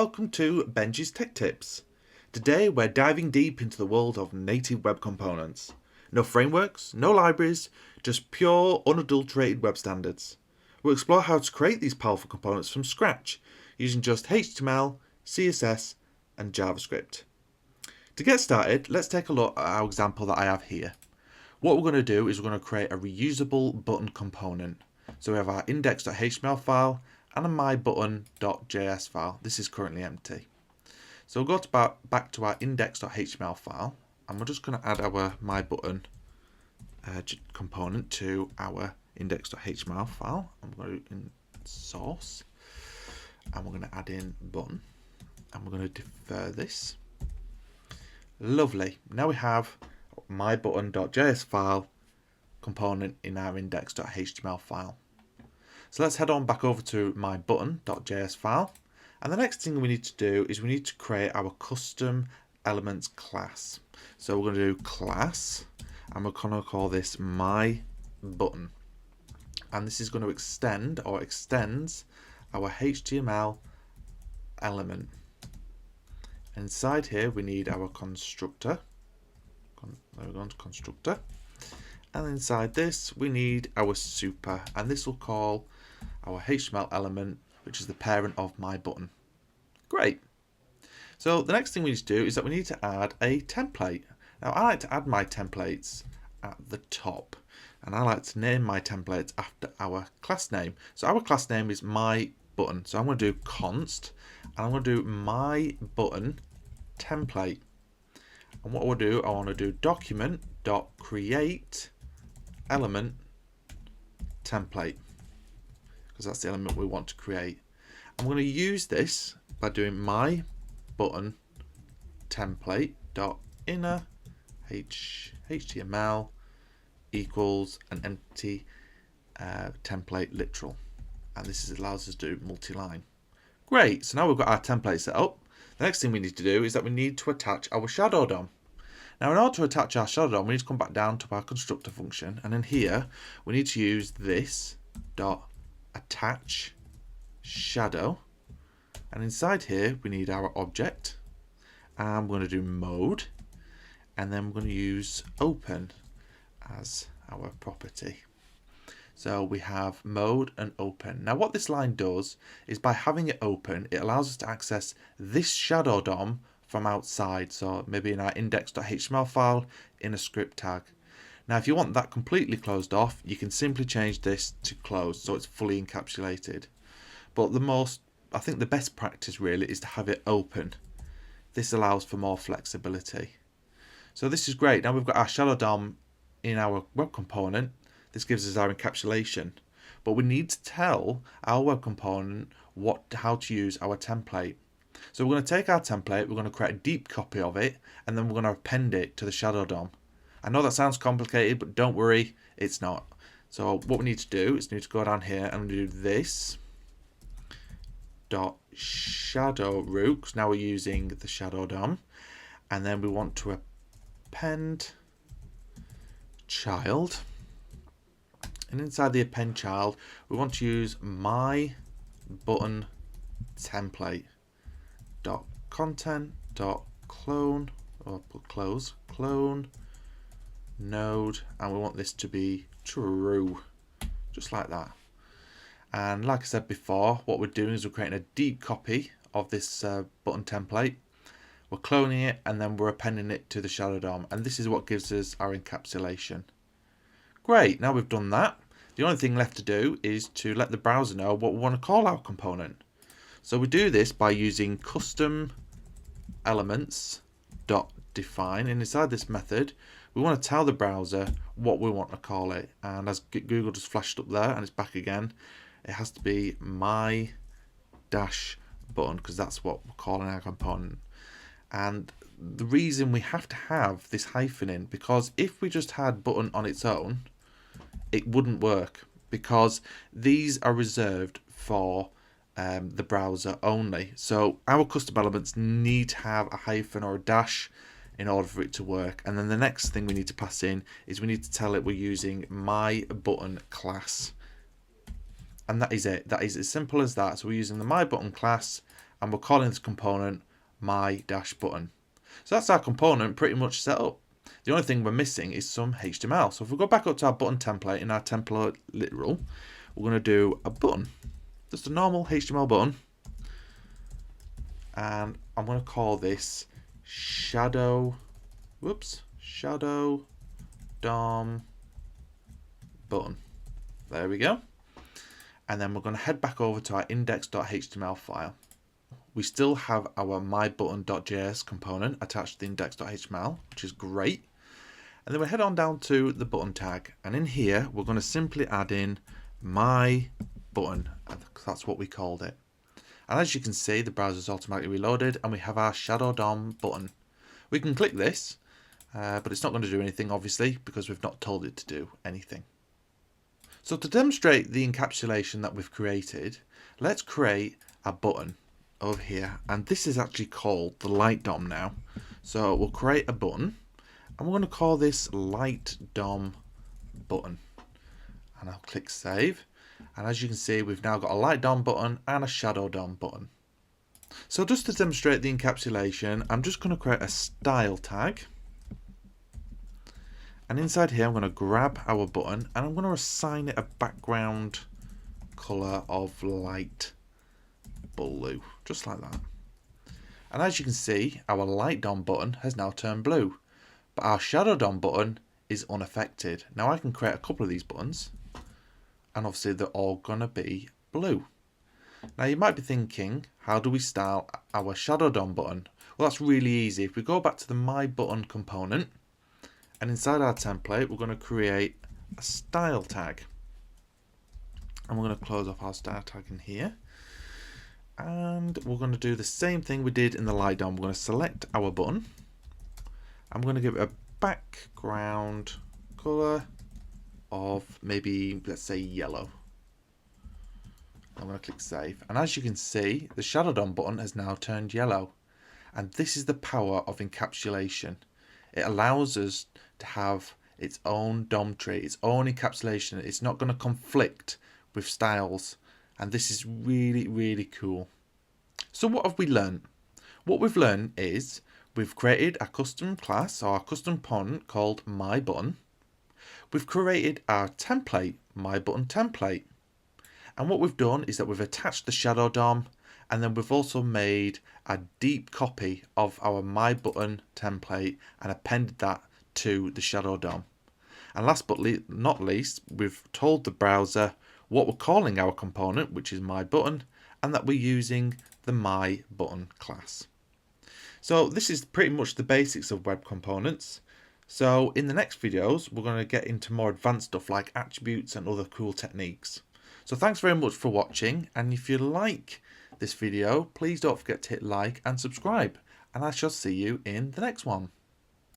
Welcome to Benji's Tech Tips. Today we're diving deep into the world of native web components. No frameworks, no libraries, just pure, unadulterated web standards. We'll explore how to create these powerful components from scratch using just HTML, CSS, and JavaScript. To get started, let's take a look at our example that I have here. What we're going to do is we're going to create a reusable button component. So we have our index.html file and a mybutton.js file. This is currently empty. So we'll go back to our index.html file and we're just going to add our mybutton component to our index.html file. I'm going to in source and we're going to add in button and we're going to defer this. Lovely. Now we have mybutton.js file component in our index.html file. So let's head on back over to mybutton.js file, and the next thing we need to do is we need to create our custom elements class. So we're going to do class and we're going to call this mybutton, and this is going to extend or extends our HTML element. Inside here we need our constructor. There we go, constructor. And inside this we need our super, and this will call our HTML element, which is the parent of my button. Great. So the next thing we need to do is that we need to add a template. Now I like to add my templates at the top, and I like to name my templates after our class name. So our class name is my button. So I'm going to do const, and I'm going to do my button template. And what I want to do document.create element template, because that's the element we want to create. I'm going to use this by doing my button template dot inner HTML equals an empty template literal, and this allows us to do multi-line. Great. So now we've got our template set up. The next thing we need to do is that we need to attach our shadow DOM. Now in order to attach our shadow DOM, we need to come back down to our constructor function, and in here we need to use this dot attach shadow, and inside here we need our object, and we're going to do mode, and then we're going to use open as our property. So we have mode and open. Now what this line does is by having it open, it allows us to access this shadow DOM from outside. So maybe in our index.html file in a script tag. Now if you want that completely closed off, you can simply change this to closed so it's fully encapsulated. But I think the best practice really is to have it open. This allows for more flexibility. So this is great. Now we've got our shadow DOM in our web component. This gives us our encapsulation, but we need to tell our web component how to use our template. So we're going to take our template, we're going to create a deep copy of it, and then we're going to append it to the shadow DOM. I know that sounds complicated, but don't worry, it's not. So what we need to do is need to go down here and do this dot shadow root, because now we're using the shadow DOM, and then we want to append child. And inside the append child, we want to use my button template dot content dot clone or clone node, and we want this to be true, just like that. And like I said before, what we're doing is we're creating a deep copy of this button template. We're cloning it and then we're appending it to the shadow DOM, and this is what gives us our encapsulation. Great, now we've done that. The only thing left to do is to let the browser know what we want to call our component. So we do this by using custom elements dot define, and inside this method we want to tell the browser what we want to call it. And as Google just flashed up there and it's back again, it has to be my dash button, because that's what we're calling our component. And the reason we have to have this hyphen in, because if we just had button on its own, it wouldn't work, because these are reserved for the browser only. So our custom elements need to have a hyphen or a dash in order for it to work. And then the next thing we need to pass in is we need to tell it we're using my button class. And that is it. That is as simple as that. So we're using the my button class, and we're calling this component my-button. So that's our component pretty much set up. The only thing we're missing is some HTML. So if we go back up to our button template in our template literal, we're going to do a button, just a normal HTML button, and I'm going to call this shadow DOM button. There we go. And then we're going to head back over to our index.html file. We still have our mybutton.js component attached to the index.html, which is great. And then we head on down to the button tag, and in here we're going to simply add in my button. That's what we called it. And as you can see, the browser is automatically reloaded, and we have our shadow DOM button. We can click this, but it's not going to do anything, obviously, because we've not told it to do anything. So to demonstrate the encapsulation that we've created, let's create a button over here, and this is actually called the light DOM now. So we'll create a button, and we're going to call this light DOM button, and I'll click save. And as you can see, we've now got a light DOM button and a shadow DOM button. So just to demonstrate the encapsulation, I'm just going to create a style tag. And inside here, I'm going to grab our button and I'm going to assign it a background color of light blue, just like that. And as you can see, our light DOM button has now turned blue, but our shadow DOM button is unaffected. Now I can create a couple of these buttons, and obviously they're all going to be blue. Now you might be thinking, how do we style our shadow DOM button? Well, that's really easy. If we go back to the my button component, and inside our template, we're going to create a style tag. And we're going to close off our style tag in here. And we're going to do the same thing we did in the light DOM. We're going to select our button. I'm going to give it a background color of maybe, let's say, yellow. I'm going to click save. And as you can see, the shadow DOM button has now turned yellow. And this is the power of encapsulation. It allows us to have its own DOM tree, its own encapsulation. It's not going to conflict with styles, and this is really, really cool. So what have we learned? What we've learned is we've created a custom class or a custom component called myButton. We've created our template, myButton template, and what we've done is that we've attached the shadow DOM, and then we've also made a deep copy of our myButton template and appended that to the shadow DOM. And last but not least, we've told the browser what we're calling our component, which is myButton, and that we're using the myButton class. So this is pretty much the basics of web components. So in the next videos, we're going to get into more advanced stuff like attributes and other cool techniques. So thanks very much for watching, and if you like this video, please don't forget to hit like and subscribe, and I shall see you in the next one.